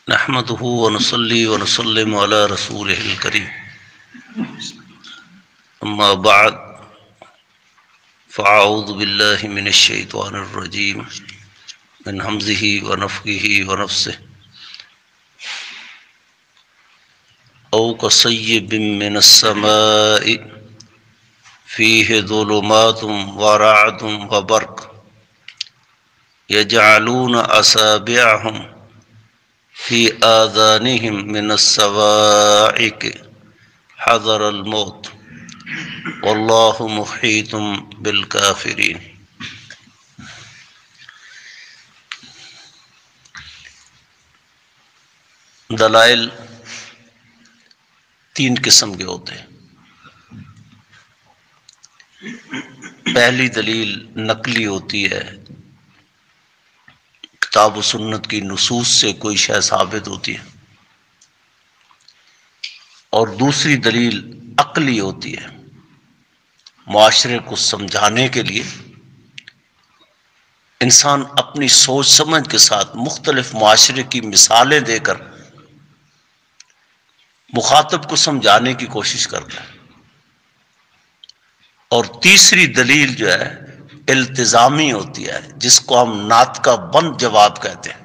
نحمده ونصلي ونسلم على رسوله الكريم اما بعد فاعوذ بالله من الشيطان الرجيم من همزه ونفخه ونفثه او كصيب من السماء فيه ظلمات ورعد وبرق يجعلون أصابعهم في آذانهم من الصواعق حذر الموت واللہ محیط بالکافرین۔ دلائل تین قسم کے ہوتے ہیں۔ پہلی دلیل نقلی ہوتی ہے، کتاب و سنت کی نصوص سے کوئی شے ثابت ہوتی ہے، اور دوسری دلیل عقلی ہوتی ہے، معاشرے کو سمجھانے کے لیے انسان اپنی سوچ سمجھ کے ساتھ مختلف معاشرے کی مثالیں دے کر مخاطب کو سمجھانے کی کوشش کرتا ہے۔ اور تیسری دلیل جو ہے التزامی ہوتی ہے، جس کو ہم ناطقہ بند جواب کہتے ہیں،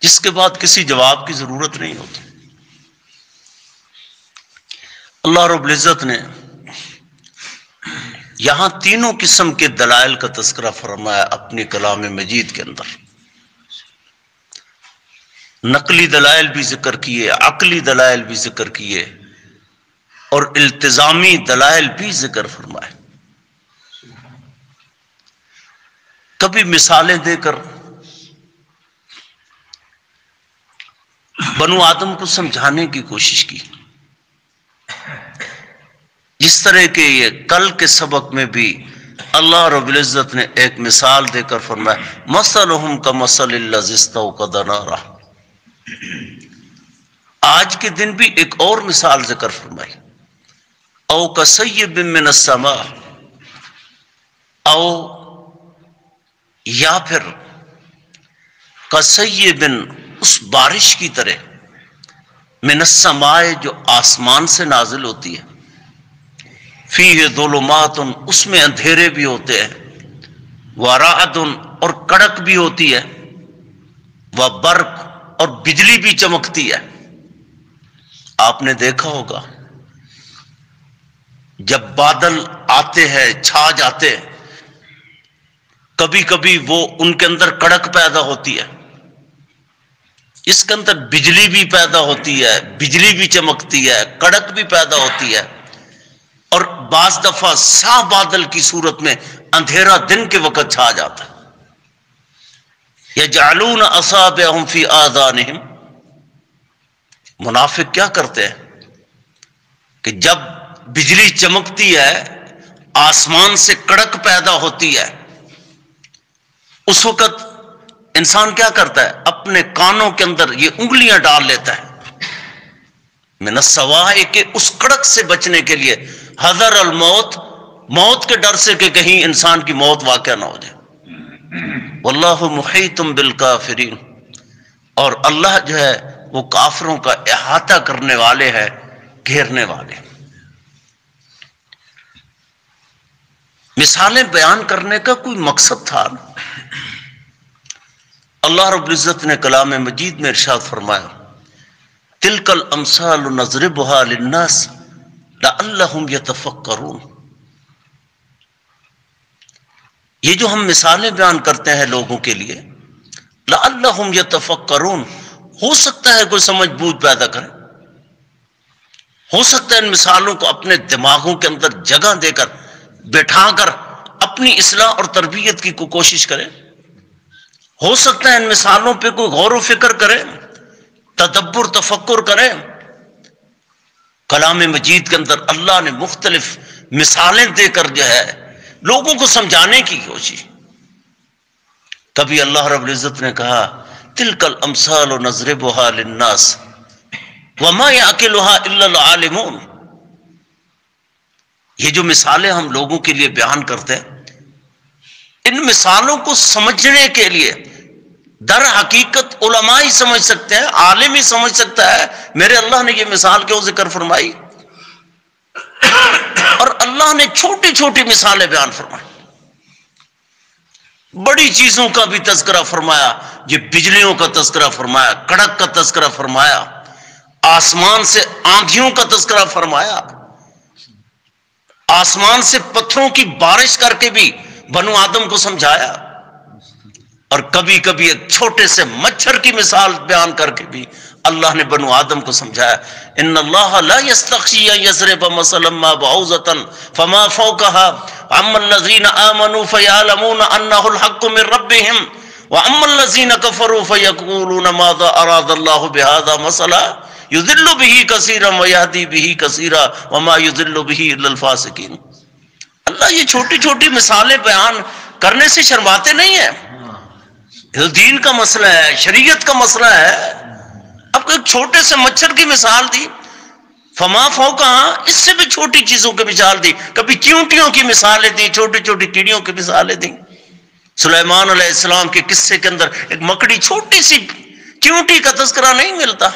جس کے بعد کسی جواب کی ضرورت نہیں ہوتی۔ اللہ رب العزت نے یہاں تینوں قسم کے دلائل کا تذکرہ فرمایا اپنی کلام مجید کے اندر۔ نقلی دلائل بھی ذکر کیے، عقلی دلائل بھی ذکر کیے، اور التزامی دلائل بھی ذکر فرمائے۔ کبھی مثالیں دے کر بنو آدم کو سمجھانے کی کوشش کی، جس طرح کہ یہ کل کے سبق میں بھی اللہ رب العزت نے ایک مثال دے کر فرمایا مثلہم کمثل الذی استوقد نارا۔ آج کے دن بھی ایک اور مثال ذکر فرمائی، او کصیب من السماء، او یا پھر کصیب اس بارش کی طرح من السماء جو آسمان سے نازل ہوتی ہے، فیہ ظلمات اس میں اندھیرے بھی ہوتے ہیں، ورعد اور کڑک بھی ہوتی ہے، وبرق اور بجلی بھی چمکتی ہے۔ آپ نے دیکھا ہوگا جب بادل آتے ہیں، چھا جاتے ہیں، کبھی کبھی وہ ان کے اندر کڑک پیدا ہوتی ہے، اس کے اندر بجلی بھی پیدا ہوتی ہے، بجلی بھی چمکتی ہے، کڑک بھی پیدا ہوتی ہے، اور بعض دفعہ سا بادل کی صورت میں اندھیرا دن کے وقت چھا جاتا ہے۔ یجعلون اصابعهم فی آذانہم، منافق کیا کرتے ہیں کہ جب بجلی چمکتی ہے، آسمان سے کڑک پیدا ہوتی ہے، اس وقت انسان کیا کرتا ہے؟ اپنے کانوں کے اندر یہ انگلیاں ڈال لیتا ہے، من الصواعق، اس کڑک سے بچنے کے لیے، حذر الموت، موت کے ڈر سے کہ کہیں انسان کی موت واقع نہ ہو جائے۔ واللہ محیط بالکافرین، اور اللہ جو ہے وہ کافروں کا احاطہ کرنے والے ہیں، گھیرنے والے۔ مثالیں بیان کرنے کا کوئی مقصد تھا نا۔ اللہ رب العزت نے کلام مجید میں ارشاد فرمایا تلک الامثال نضربها للناس لعلهم يتفکرون۔ یہ جو ہم مثالیں بیان کرتے ہیں لوگوں کے لیے، لعلهم يتفکرون، ہو سکتا ہے کوئی سمجھ بوجھ پیدا کرے، ہو سکتا ہے ان مثالوں کو اپنے دماغوں کے اندر جگہ دے کر بٹھا کر اپنی اصلاح اور تربیت کی کوئی کوشش کرے، ہو سکتا ہے ان مثالوں پہ کوئی غور و فکر کرے، تدبر تفکر کرے۔ کلام مجید کے اندر اللہ نے مختلف مثالیں دے کر جو ہے لوگوں کو سمجھانے کی کوشش۔ کبھی اللہ رب العزت نے کہا تلک الامثال نضربها للناس وما يعقلها الا العالمون۔ یہ جو مثالیں ہم لوگوں کے لیے بیان کرتے ہیں، ان مثالوں کو سمجھنے کے لیے در حقیقت علماء ہی سمجھ سکتے ہیں، عالم ہی سمجھ سکتا ہے میرے اللہ نے یہ مثال کیوں ذکر فرمائی. اور اللہ نے چھوٹی چھوٹی مثالیں بیان فرمائی، بڑی چیزوں کا بھی تذکرہ فرمایا. یہ بجلیوں کا تذکرہ فرمایا، کڑک کا تذکرہ فرمایا، آسمان سے آندھیوں کا تذکرہ فرمایا، آسمان سے پتھروں کی بارش کر کے بھی بنو آدم کو سمجھایا، اور کبھی کبھی ایک چھوٹے سے مچھر کی مثال بیان کر کے بھی اللہ نے بنو آدم کو سمجھایا. ان اللہ لا یستخشی ان یضرب مثلا ما بعوضۃ فما فوقها اما الذین آمنوا فیعلمون انه الحق من ربهم واما الذین کفروا فیقولون ماذا اراد اللہ بهذا مثلا یضل به کثیرا ویہدی به کثیرا وما یضل به الا الفاسقین. اللہ یہ چھوٹی چھوٹی مثالیں بیان کرنے سے شرماتے نہیں ہیں. دین کا مسئلہ ہے، شریعت کا مسئلہ ہے. اب ایک چھوٹے سے مچھر کی مثال دی، فما فوقہا، اس سے بھی چھوٹی چیزوں کی مثال دی. کبھی چیونٹیوں کی مثالیں دی، چھوٹی چھوٹی کیڑیوں کی مثالیں دی. سلیمان علیہ السلام کے قصے کے اندر ایک مکڑی چھوٹی سی چیونٹی کا تذکرہ نہیں ملتا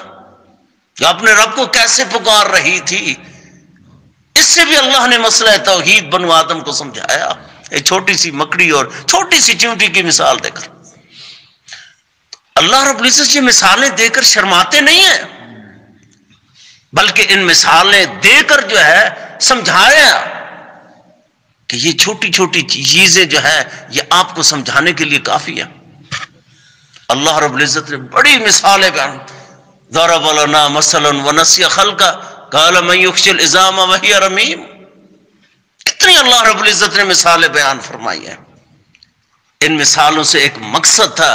جو اپنے رب کو کیسے پکار رہی تھی. اس سے بھی اللہ نے مسئلہ توحید بنو آدم کو سمجھایا، ایک چھوٹی سی مکڑی اور چھوٹی سی چیونٹی کی مثال دے کر. اللہ رب العزت یہ مثالیں دے کر شرماتے نہیں ہیں، بلکہ ان مثالیں دے کر جو ہے سمجھایا کہ یہ چھوٹی چھوٹی چیزیں جو ہے یہ آپ کو سمجھانے کے لیے کافی ہے. اللہ رب العزت نے بڑی مثالیں بیان. ضرب لنا مثلا ونسی خلقا قال من یحیی العظام وہی رمیم. کتنی اللہ رب العزت نے مثالیں بیان فرمائی ہیں. ان مثالوں سے ایک مقصد تھا،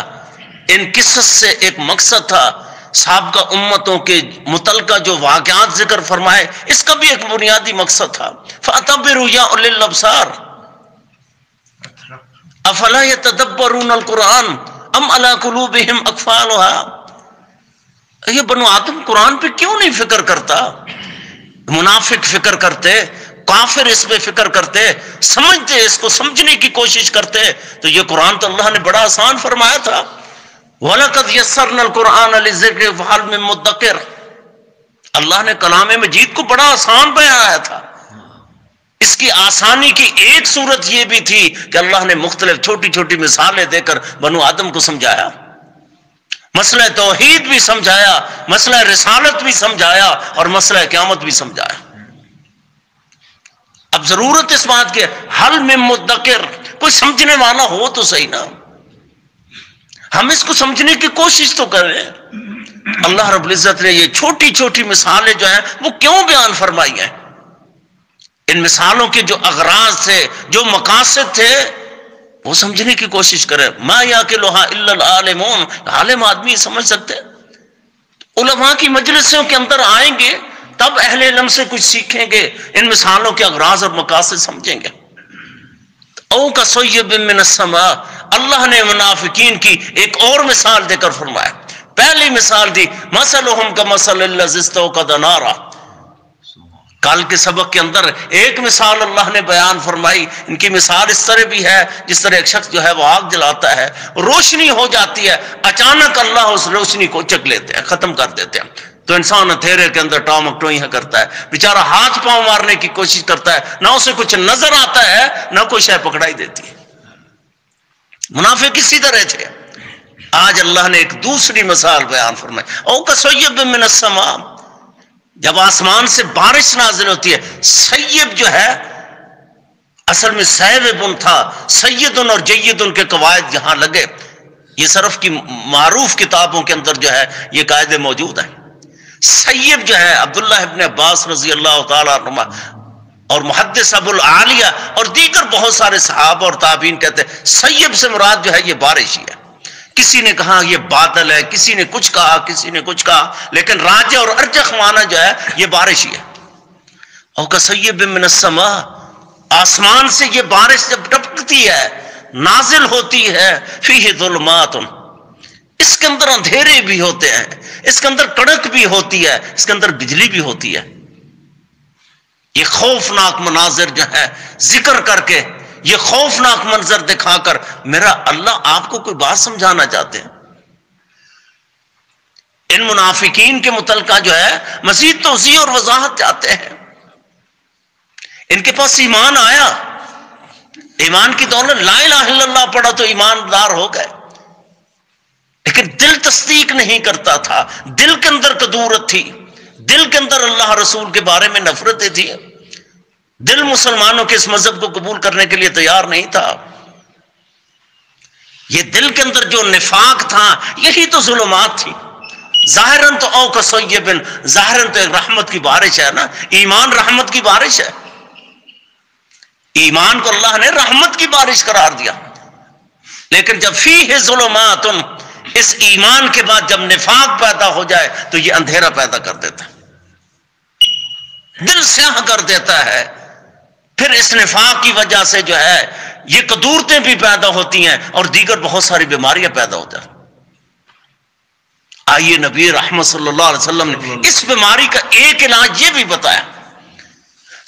ان قصص سے ایک مقصد تھا. سابقہ امتوں کے متعلقہ جو واقعات ذکر فرمائے، اس کا بھی ایک بنیادی مقصد تھا. فَأَتَبِّرُوا يَا أُولِي الْأَبْصَارِ أَفَلَا يَتَدَبَّرُونَ الْقُرْآنَ أَمْ عَلَىٰ قُلُوبِهِمْ أَقْفَالُهَا. یہ بنو آدم قرآن پہ کیوں نہیں فکر کرتا؟ منافق فکر کرتے، کافر اس پہ فکر کرتے، سمجھتے، اس کو سمجھنے کی کوشش کرتے. تو یہ قرآن تو اللہ نے بڑا آسان فرمایا تھا. وَلَقَدْ يَسَّرْنَا الْقُرْآنَ لِلذِّكْرِ فَهَلْ مِن مُدَّكِرٍ. اللہ نے کلام مجید کو بڑا آسان بیانایا تھا. اس کی آسانی کی ایک صورت یہ بھی تھی کہ اللہ نے مختلف چھوٹی چھوٹی مثالیں دے کر بنو آدم کو سمجھایا، مسئلہ توحید بھی سمجھایا، مسئلہ رسالت بھی سمجھایا، اور مسئلہ قیامت بھی سمجھایا. اب ضرورت اس بات کی حل میں مدکر، کوئی سمجھنے والا ہو تو صحیح نا، ہم اس کو سمجھنے کی کوشش تو کریں. اللہ رب العزت نے یہ چھوٹی چھوٹی مثالیں جو ہیں وہ کیوں بیان فرمائی ہیں؟ ان مثالوں کے جو اغراض تھے، جو مقاصد تھے، وہ سمجھنے کی کوشش کریں. ما یعقلھا الا العالمون. عالم آدمی سمجھ سکتے. علماء کی مجلسوں کے اندر آئیں گے تب اہل علم سے کچھ سیکھیں گے، ان مثالوں کے اغراض اور مقاصد سمجھیں گے. او کصیب من السماء، اللہ نے منافقین کی ایک اور مثال دے کر فرمایا. پہلی مثال دی مثلہم کمثل الذی استوقد نارا. کل کے سبق کے اندر ایک مثال اللہ نے بیان فرمائی. ان کی مثال اس طرح بھی ہے جس طرح ایک شخص جو ہے وہ آگ جلاتا ہے، روشنی ہو جاتی ہے، اچانک اللہ اس روشنی کو چک لیتے ہیں، ختم کر دیتے ہیں. تو انسان اندھیرے کے اندر ٹامک ٹوئیاں کرتا ہے، بیچارہ ہاتھ پاؤں مارنے کی کوشش کرتا ہے، نہ اسے کچھ نظر آتا ہے نہ کوئی شے پکڑائی دیتی ہے. منافق اسی طرح تھے. آج اللہ نے ایک دوسری مثال بیان فرمائی. او کصیب من السماء، جب آسمان سے بارش نازل ہوتی ہے. سیب جو ہے اصل میں سیبن تھا. سیدن اور جیدن کے قواعد یہاں لگے. یہ صرف کی معروف کتابوں کے اندر جو ہے یہ قاعدے موجود ہیں. سیب جو ہے عبداللہ ابن عباس رضی اللہ تعالیٰ عنہ اور محدث ابو العالیہ اور دیگر بہت سارے صحابہ اور تابعین کہتے ہیں سیب سے مراد جو ہے یہ بارش ہی ہے. کسی نے کہا یہ بادل ہے، کسی نے کچھ کہا، کسی نے کچھ کہا، لیکن راجح اور ارجح معنی جو ہے یہ بارش ہی ہے. او کصیب من السماء، آسمان سے یہ بارش جب ٹپکتی ہے، نازل ہوتی ہے، فیہ ظلمات، اس کے اندر اندھیرے بھی ہوتے ہیں، اس کے اندر کڑک بھی ہوتی ہے، اس کے اندر بجلی بھی ہوتی ہے. یہ خوفناک مناظر جو ہے ذکر کر کے، یہ خوفناک منظر دکھا کر میرا اللہ آپ کو کوئی بات سمجھانا چاہتے ہیں. ان منافقین کے متعلقہ جو ہے مزید توضیح اور وضاحت چاہتے ہیں. ان کے پاس ایمان آیا، ایمان کی دولت، لا الہ الا اللہ پڑھا تو ایماندار ہو گئے، لیکن دل تصدیق نہیں کرتا تھا، دل کے اندر کدورت تھی، دل کے اندر اللہ رسول کے بارے میں نفرتیں تھی، دل مسلمانوں کے اس مذہب کو قبول کرنے کے لیے تیار نہیں تھا. یہ دل کے اندر جو نفاق تھا یہی تو ظلمات تھی. ظاہراً تو او کصیب، ظاہراً تو ایک رحمت کی بارش ہے نا، ایمان رحمت کی بارش ہے. ایمان کو اللہ نے رحمت کی بارش قرار دیا، لیکن جب فیہ ظلمات، اس ایمان کے بعد جب نفاق پیدا ہو جائے تو یہ اندھیرا پیدا کر دیتا ہے، دل سیاہ کر دیتا ہے. پھر اس نفاق کی وجہ سے جو ہے یہ کدورتیں بھی پیدا ہوتی ہیں اور دیگر بہت ساری بیماریاں پیدا ہوتی ہیں. آئیے نبی رحمت صلی اللہ علیہ وسلم نے اس بیماری کا ایک علاج یہ بھی بتایا.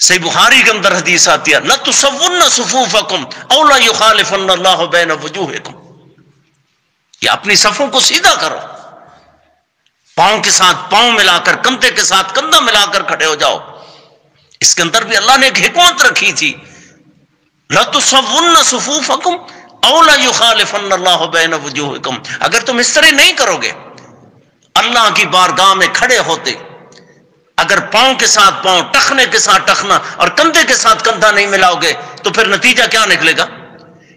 صحیح بخاری کے اندر حدیث آتی ہے، لَتُسَوُّنَّ صُفُوفَكُمْ أَوْ لَا يُخَالِفَنَّ اللَّهُ بَيْنَ وُجُوهِكُمْ. یہ اپنی صفوں کو سیدھا کرو، پاؤں کے ساتھ پاؤں ملا کر، کندھے کے ساتھ کندھا ملا کر کھڑے ہو جاؤ. اس کے اندر بھی اللہ نے ایک حکمت رکھی تھی، لَتُسَوُّنَّ صُفُوفَكُمْ أَوْ لَا يُخَالِفَنَّ اللَّهُ بَيْنَ وُجُوهِكُمْ. اگر تم اس طرح نہیں کرو گے، اللہ کی بارگاہ میں کھڑے ہوتے، اگر پاؤں کے ساتھ پاؤں، ٹخنے کے ساتھ ٹخنا اور کندھے کے ساتھ کندھا نہیں ملاؤ گے تو پھر نتیجہ کیا نکلے گا؟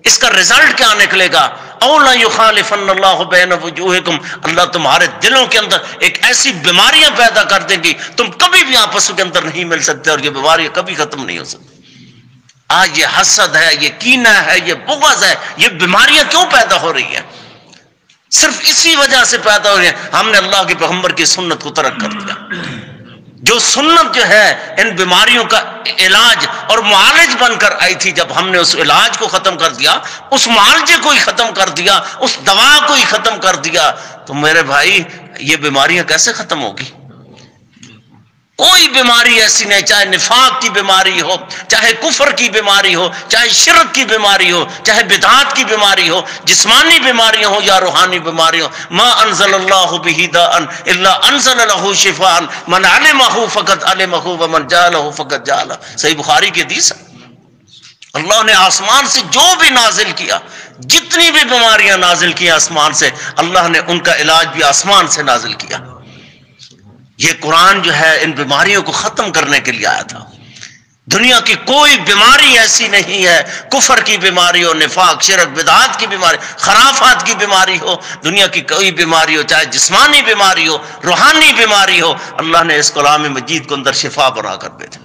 اس کا رزلٹ کیا نکلے گا؟ او لا یخالفن اللہ بین وجوہکم، اللہ تمہارے دلوں کے اندر ایک ایسی بیماریاں پیدا کر دیں گی، تم کبھی بھی آپس کے اندر نہیں مل سکتے اور یہ بیماریاں کبھی ختم نہیں ہو سکتی. آج یہ حسد ہے، یہ کینہ ہے، یہ بغض ہے، یہ بیماریاں کیوں پیدا ہو رہی ہیں؟ صرف اسی وجہ سے پیدا ہو رہی ہیں، ہم نے اللہ کے پیغمبر کی سنت کو ترک کر دیا. جو سنت جو ہے ان بیماریوں کا علاج اور معالج بن کر آئی تھی، جب ہم نے اس علاج کو ختم کر دیا، اس معالجے کو ہی ختم کر دیا، اس دوا کو ہی ختم کر دیا، تو میرے بھائی یہ بیماریاں کیسے ختم ہوگی؟ کوئی بیماری ایسی نہیں، چاہے نفاق کی بیماری ہو، چاہے کفر کی بیماری ہو، چاہے شرک کی بیماری ہو، چاہے بدعات کی بیماری ہو، جسمانی بیماریاں ہو یا روحانی بیماری ہو. ما انزل اللہ بہ داء الا انزل له شفاء من علمہ فقد علمہ ومن جہلہ فقد جہلہ. صحیح بخاری کی حدیث ہے. اللہ نے آسمان سے جو بھی نازل کیا، جتنی بھی بیماریاں نازل کی آسمان سے، اللہ نے ان کا علاج بھی آسمان سے نازل کیا. یہ قرآن جو ہے ان بیماریوں کو ختم کرنے کے لیے آیا تھا. دنیا کی کوئی بیماری ایسی نہیں ہے، کفر کی بیماری ہو، نفاق، شرک، بدعات کی بیماری، خرافات کی بیماری ہو، دنیا کی کوئی بیماری ہو، چاہے جسمانی بیماری ہو، روحانی بیماری ہو، اللہ نے اس کلام مجید کو اندر شفا بنا کر بھیجا.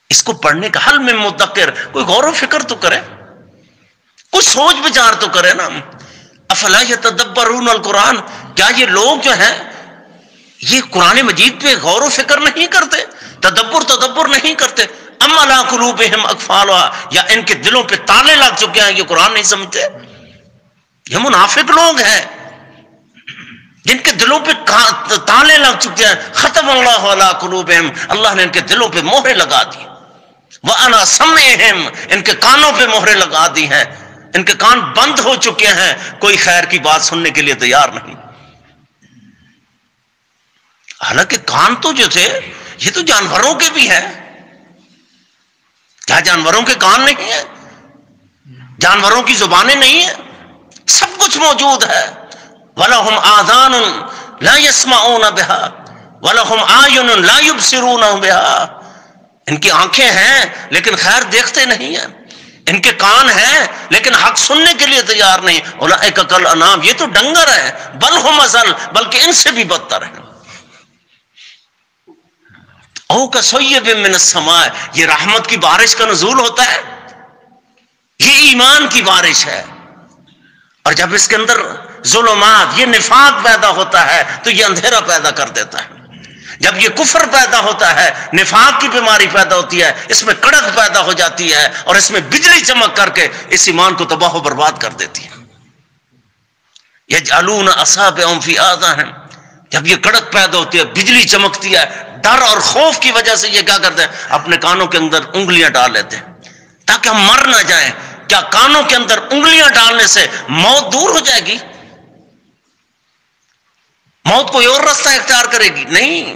اس کو پڑھنے کا حل میں مدکر کوئی غور و فکر تو کرے، کوئی سوچ بچار تو کرے نا. افلا یتدبرون القرآن، کیا یہ لوگ جو ہیں یہ قرآن مجید پہ غور و فکر نہیں کرتے، تدبر نہیں کرتے؟ ام علی قلوبہم اقفالھا، یا ان کے دلوں پہ تالے لگ چکے ہیں، یہ قرآن نہیں سمجھتے؟ یہ منافق لوگ ہیں جن کے دلوں پہ تالے لگ چکے ہیں. ختم اللہ علی قلوبہم، اللہ نے ان کے دلوں پہ مہرے لگا دی. وعلی سمعہم، ان کے کانوں پہ مہرے لگا دی ہیں، ان کے کان بند ہو چکے ہیں، کوئی خیر کی بات سننے کے لیے تیار نہیں. حالانکہ کان تو جو تھے یہ تو جانوروں کے بھی ہیں. کیا جانوروں کے کان نہیں ہیں؟ جانوروں کی زبانیں نہیں ہیں؟ سب کچھ موجود ہے. وَلَهُمْ آذَانٌ لَا يَسْمَعُونَ بِهَا وَلَهُمْ أَعْيُنٌ لَا يُبْصِرُونَ بِهَا. ان کی آنکھیں ہیں لیکن خیر دیکھتے نہیں ہیں، ان کے کان ہیں لیکن حق سننے کے لیے تیار نہیں. اولئک کالانعام، یہ تو ڈنگر ہے، بل ہم اضل، بلکہ ان سے بھی بدتر ہیں. او کصیب من السماء، یہ رحمت کی بارش کا نزول ہوتا ہے، یہ ایمان کی بارش ہے. اور جب اس کے اندر ظلمات، یہ نفاق پیدا ہوتا ہے تو یہ اندھیرا پیدا کر دیتا ہے. جب یہ کفر پیدا ہوتا ہے، نفاق کی بیماری پیدا ہوتی ہے، اس میں کڑک پیدا ہو جاتی ہے اور اس میں بجلی چمک کر کے اس ایمان کو تباہ و برباد کر دیتی ہے. یجعلون اصابعهم فی آذانہم، جب یہ کڑک پیدا ہوتی ہے، بجلی چمکتی ہے، ڈر اور خوف کی وجہ سے یہ کیا کرتے ہیں؟ اپنے کانوں کے اندر انگلیاں ڈال لیتے ہیں تاکہ ہم مر نہ جائیں. کیا کانوں کے اندر انگلیاں ڈالنے سے موت دور ہو جائے گی؟ موت کوئی اور راستہ اختیار کرے گی؟ نہیں.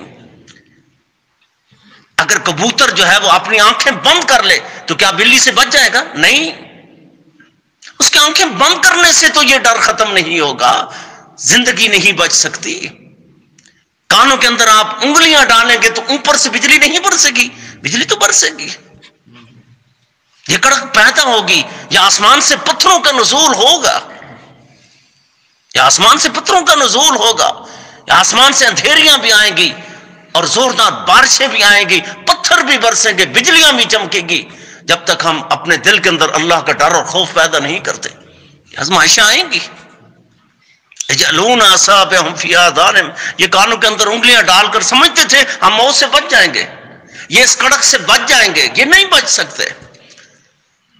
اگر کبوتر جو ہے وہ اپنی آنکھیں بند کر لے تو کیا بلی سے بچ جائے گا؟ نہیں. اس کی آنکھیں بند کرنے سے تو یہ ڈر ختم نہیں ہوگا، زندگی نہیں بچ سکتی. کانوں کے اندر آپ انگلیاں ڈالیں گے تو اوپر سے بجلی نہیں برسے گی؟ بجلی تو برسے گی. یہ کڑک پیدا ہوگی، یا آسمان سے پتھروں کا نزول ہوگا، یا آسمان سے پتھروں کا نزول ہوگا، یا آسمان سے اندھیریاں بھی آئیں گی اور زوردار بارشیں بھی آئیں گی، پتھر بھی برسیں گے، بجلیاں بھی چمکے گی. جب تک ہم اپنے دل کے اندر اللہ کا ڈر اور خوف پیدا نہیں کرتے، آزمائشیں آئیں گی. یجعلون اصابعهم فی آذانہم، یہ کانوں کے اندر انگلیاں ڈال کر سمجھتے تھے ہم موت سے بچ جائیں گے، یہ اس کڑک سے بچ جائیں گے. یہ نہیں بچ سکتے.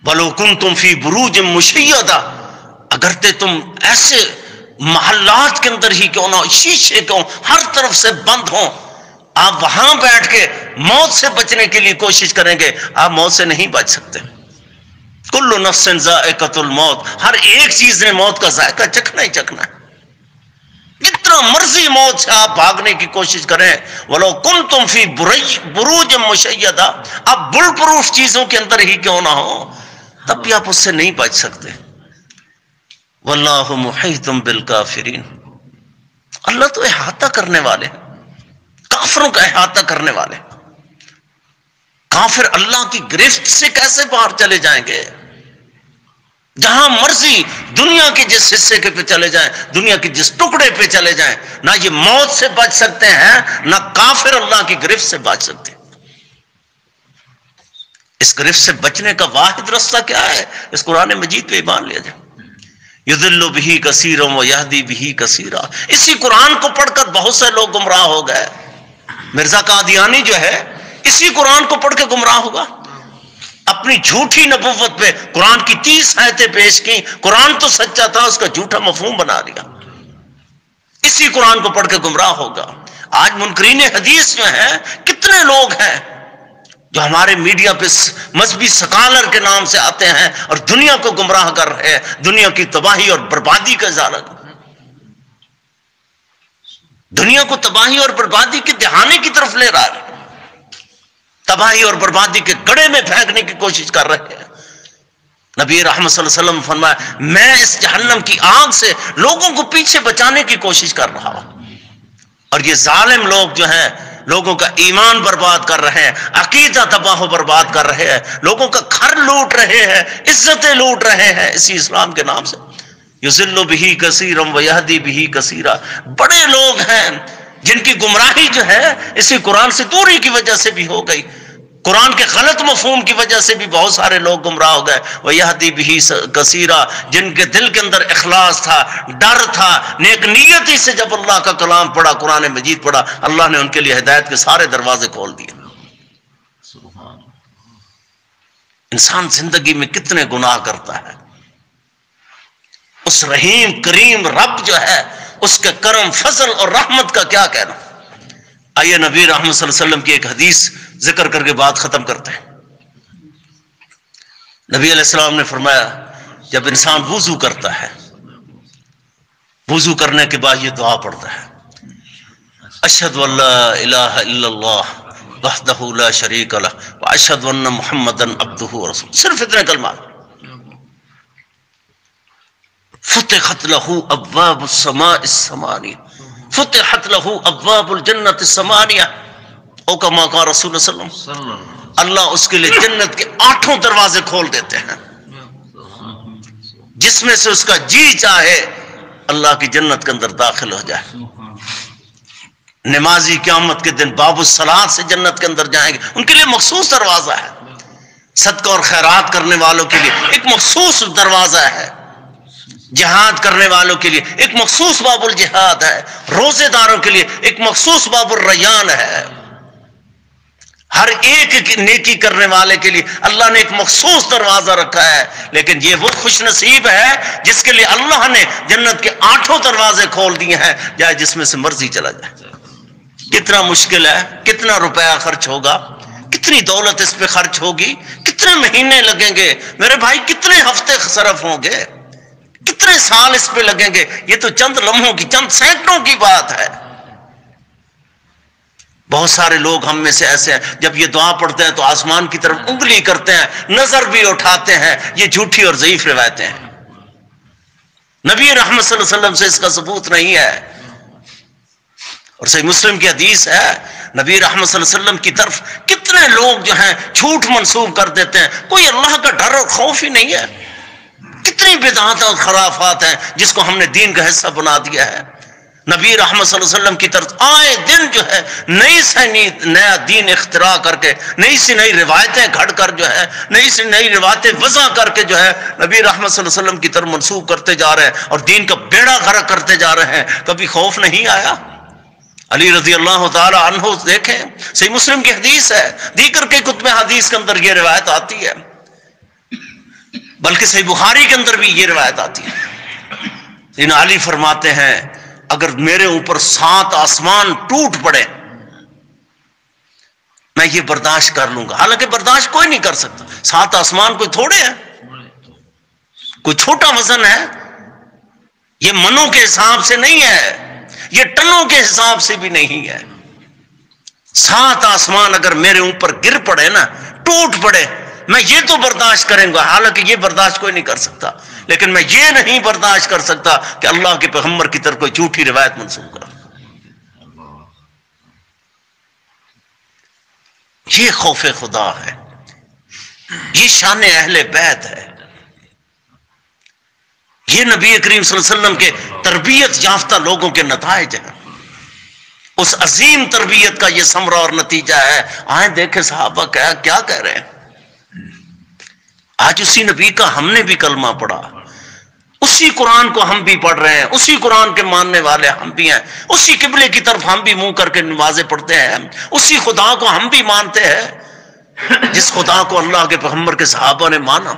وَلَوْ كُنْتُمْ فِي بُرُوجٍ مُشَيَّدَةٍ، اگر تم ایسے محلات کے اندر ہی کیوں نہ ہو، شیشے کیوں ہر طرف سے بند ہوں، آپ وہاں بیٹھ کے موت سے بچنے کے لیے کوشش کریں گے، آپ موت سے نہیں بچ سکتے. کل نفس ذائقۃ الموت، ہر ایک چیز نے موت کا ذائقہ چکھنا ہی چکھنا ہے. جتنا مرضی موت سے آپ بھاگنے کی کوشش کریں، وَلَوْ كُنْتُمْ فِي بُرُوجٍ مُشَيَّدَةٍ، آپ بل پروف چیزوں کے اندر ہی کیوں نہ ہو، تب بھی آپ اس سے نہیں بچ سکتے. وَاللَّهُ مُحِيطٌ بِالْكَافِرِينَ، اللہ تو احاطہ کرنے والے، کافروں کا احاطہ کرنے والے. کافر اللہ کی گرفت سے کیسے باہر چلے جائیں گے؟ جہاں مرضی دنیا کے جس حصے کے پہ چلے جائیں، دنیا کے جس ٹکڑے پہ چلے جائیں، نہ یہ موت سے بچ سکتے ہیں، نہ کافر اللہ کی گرفت سے بچ سکتے. اس گرفت سے بچنے کا واحد راستہ کیا ہے؟ اس قرآن مجید پہ ایمان لیا جائے. یضل بہ کثیرا ویہدی بہ کثیرا، اسی قرآن کو پڑھ کر بہت سے لوگ گمراہ ہو گئے. مرزا قادیانی جو ہے اسی قرآن کو پڑھ کے گمراہ ہوگا. اپنی جھوٹی نبوت پہ قرآن کی 30 آیتیں پیش کی، قرآن تو سچا تھا، اس کا جھوٹا مفہوم بنا دیا. اسی قرآن کو پڑھ کے گمراہ ہوگا. آج منکرین حدیث جو ہیں، کتنے لوگ ہیں جو ہمارے میڈیا پہ مذہبی سکالر کے نام سے آتے ہیں اور دنیا کو گمراہ کر رہے ہیں، دنیا کی تباہی اور بربادی کا اظہار، دنیا کو تباہی اور بربادی کے دہانے کی طرف لے رہا ہے، تباہی اور بربادی کے گڑھے میں پھینکنے کی کوشش کر رہے ہیں. نبی رحمت صلی اللہ علیہ وسلم فرمایا، میں اس جہنم کی آگ سے لوگوں کو پیچھے بچانے کی کوشش کر رہا ہوں، اور یہ ظالم لوگ جو ہیں لوگوں کا ایمان برباد کر رہے ہیں، عقیدہ تباہ و برباد کر رہے ہیں، لوگوں کا گھر لوٹ رہے ہیں، عزتیں لوٹ رہے ہیں اسی اسلام کے نام سے. یضل بہ کثیرا ویہدی بہ کثیرا، بڑے لوگ ہیں جن کی گمراہی جو ہے اسی قرآن سے دوری کی وجہ سے بھی ہو گئی، قرآن کے غلط مفہوم کی وجہ سے بھی بہت سارے لوگ گمراہ ہو گئے. وَيَهْدِي بِهِ كَثِيرًا، جن کے دل کے اندر اخلاص تھا، ڈر تھا، نیک نیتی سے جب اللہ کا کلام پڑھا، قرآن مجید پڑھا، اللہ نے ان کے لیے ہدایت کے سارے دروازے کھول دیے. انسان زندگی میں کتنے گناہ کرتا ہے، اس رحیم کریم رب جو ہے اس کے کرم فضل اور رحمت کا کیا کہنا. آئیے نبی رحمت صلی اللہ علیہ وسلم کی ایک حدیث ذکر کر کے بات ختم کرتے ہیں. نبی علیہ السلام نے فرمایا، جب انسان وضو کرتا ہے، وضو کرنے کے بعد یہ دعا پڑھتا ہے، اشہد ان لا الہ الا اللہ وحدہ لا شریک لہ واشہد ان محمدا عبدہ ورسولہ، صرف اتنے کلمات. فتحت لہ ابواب السماء الثمانیہ، فتحت لہ ابواب الجنت الثمانیہ، او کما قال رسول اللہ صلی اللہ علیہ وسلم، اللہ اس کے لیے جنت کے 8 دروازے کھول دیتے ہیں، جس میں سے اس کا جی چاہے اللہ کی جنت کے اندر داخل ہو جائے. نمازی قیامت کے دن باب الصلاۃ سے جنت کے اندر جائیں گے، ان کے لیے مخصوص دروازہ ہے. صدقہ اور خیرات کرنے والوں کے لیے ایک مخصوص دروازہ ہے، جہاد کرنے والوں کے لیے ایک مخصوص باب الجہاد ہے، روزے داروں کے لیے ایک مخصوص باب الریان ہے. ہر ایک نیکی کرنے والے کے لیے اللہ نے ایک مخصوص دروازہ رکھا ہے. لیکن یہ وہ خوش نصیب ہے جس کے لیے اللہ نے جنت کے 8 دروازے کھول دیے ہیں، جائے جس میں سے مرضی چلا جائے. کتنا مشکل ہے، کتنا روپیہ خرچ ہوگا، کتنی دولت اس پہ خرچ ہوگی، کتنے مہینے لگیں گے میرے بھائی، کتنے ہفتے صرف ہوں گے، کتنے سال اس پہ لگیں گے. یہ تو چند لمحوں کی، چند سینکڑوں کی بات ہے. بہت سارے لوگ ہم میں سے ایسے ہیں، جب یہ دعا پڑھتے ہیں تو آسمان کی طرف انگلی کرتے ہیں، نظر بھی اٹھاتے ہیں. یہ جھوٹی اور ضعیف روایتیں ہیں. نبی رحمت صلی اللہ علیہ وسلم سے اس کا ثبوت نہیں ہے. اور صحیح مسلم کی حدیث ہے، نبی رحمت صلی اللہ علیہ وسلم کی طرف کتنے لوگ جو ہیں جھوٹ منسوب کر دیتے ہیں. کوئی اللہ کا ڈر اور خوف ہی نہیں ہے. کتنی بدعات اور خرافات ہیں جس کو ہم نے دین کا حصہ بنا دیا ہے. نبی رحمت صلی اللہ علیہ وسلم کی طرف آئے دن جو ہے نئی سے نیا دین اختراع کر کے، نئی سے نئی روایتیں گھڑ کر جو ہے، نئی سے نئی روایتیں وضع کر کے جو ہے نبی رحمت صلی اللہ علیہ وسلم کی طرف منسوب کرتے جا رہے ہیں اور دین کا بیڑا غرق کرتے جا رہے ہیں. کبھی خوف نہیں آیا. علی رضی اللہ تعالی عنہ دیکھیں، صحیح مسلم کی حدیث ہے، دیگر کے کتب حدیث کے اندر یہ روایت آتی ہے، بلکہ صحیح بخاری کے اندر بھی یہ روایت آتی ہے. علی فرماتے ہیں اگر میرے اوپر 7 آسمان ٹوٹ پڑے میں یہ برداشت کر لوں گا. حالانکہ برداشت کوئی نہیں کر سکتا. 7 آسمان کوئی تھوڑے ہیں، کوئی چھوٹا وزن ہے. یہ منوں کے حساب سے نہیں ہے، یہ ٹنوں کے حساب سے بھی نہیں ہے. 7 آسمان اگر میرے اوپر گر پڑے نا، ٹوٹ پڑے، میں یہ تو برداشت کریں گا. حالانکہ یہ برداشت کوئی نہیں کر سکتا، لیکن میں یہ نہیں برداشت کر سکتا کہ اللہ کے پیغمبر کی طرف کوئی جھوٹی روایت منسوب کرا. یہ خوف خدا ہے، یہ شان اہل بیت ہے، یہ نبی کریم صلی اللہ علیہ وسلم کے تربیت یافتہ لوگوں کے نتائج ہیں. اس عظیم تربیت کا یہ ثمرہ اور نتیجہ ہے. آئیں دیکھیں صحابہ کیا کہہ رہے ہیں. آج اسی نبی کا ہم نے بھی کلمہ پڑھا، اسی قرآن کو ہم بھی پڑھ رہے ہیں، اسی قرآن کے ماننے والے ہم بھی ہیں، اسی قبلے کی طرف ہم بھی منہ کر کے نمازیں پڑھتے ہیں، اسی خدا کو ہم بھی مانتے ہیں جس خدا کو اللہ کے پیغمبر کے صحابہ نے مانا.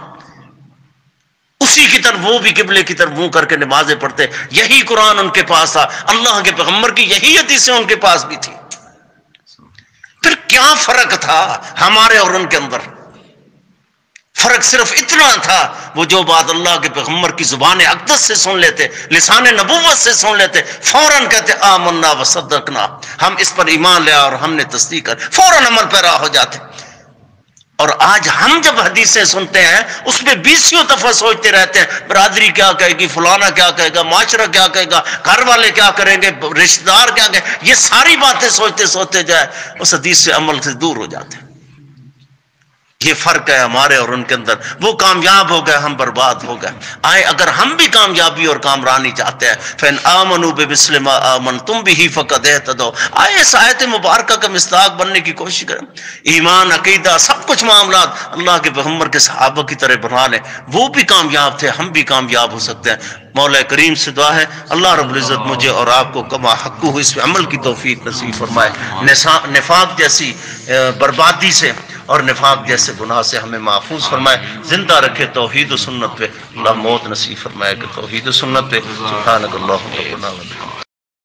اسی کی طرف وہ بھی قبلے کی طرف منہ کر کے نمازیں پڑھتے. یہی قرآن ان کے پاس تھا، اللہ کے پیغمبر کی یہی حدیثیں ان کے پاس بھی تھی. پھر کیا فرق تھا ہمارے اور ان کے اندر؟ فرق صرف اتنا تھا، وہ جو بات اللہ کے پیغمبر کی زبان اقدس سے سن لیتے، لسان نبوت سے سن لیتے، فوراً کہتے آمنا وصدقنا، ہم اس پر ایمان لیا اور ہم نے تصدیق کر، فوراً عمل پیرا ہو جاتے. اور آج ہم جب حدیثیں سنتے ہیں اس میں 20 دفعہ سوچتے رہتے ہیں، برادری کیا کہے گی، فلانا کیا کہے گا، معاشرہ کیا کہے گا، گھر والے کیا کریں گے، رشتہ دار کیا کہیں گے. یہ ساری باتیں سوچتے سوچتے جائے اس حدیث سے عمل سے دور ہو جاتے ہیں. یہ فرق ہے ہمارے اور ان کے اندر. وہ کامیاب ہو گئے، ہم برباد ہو گئے. آئے اگر ہم بھی کامیابی اور کامرانی چاہتے ہیں، فَإِنْ آمَنُوا بِمِثْلِ مَا آمَنْتُمْ بِهِ فَقَدْ اهْتَدَوْا، آئے اس آیت مبارکہ کا مصداق بننے کی کوشش کریں. ایمان، عقیدہ، سب کچھ معاملات اللہ کے پیغمبر کے صحابہ کی طرح بنا لیں. وہ بھی کامیاب تھے، ہم بھی کامیاب ہو سکتے ہیں. مولا کریم سے دعا ہے اللہ رب العزت مجھے اور آپ کو کما حق ہو اس پہ عمل کی توفیق نصیب فرمائے. نفاق جیسی بربادی سے اور نفاق جیسے گناہ سے ہمیں محفوظ فرمائے. زندہ رکھے توحید و سنت پہ. اللہ موت نصیب فرمائے کہ توحید و سنت پہ. سبحانک اللہم ربنا و بحمدک.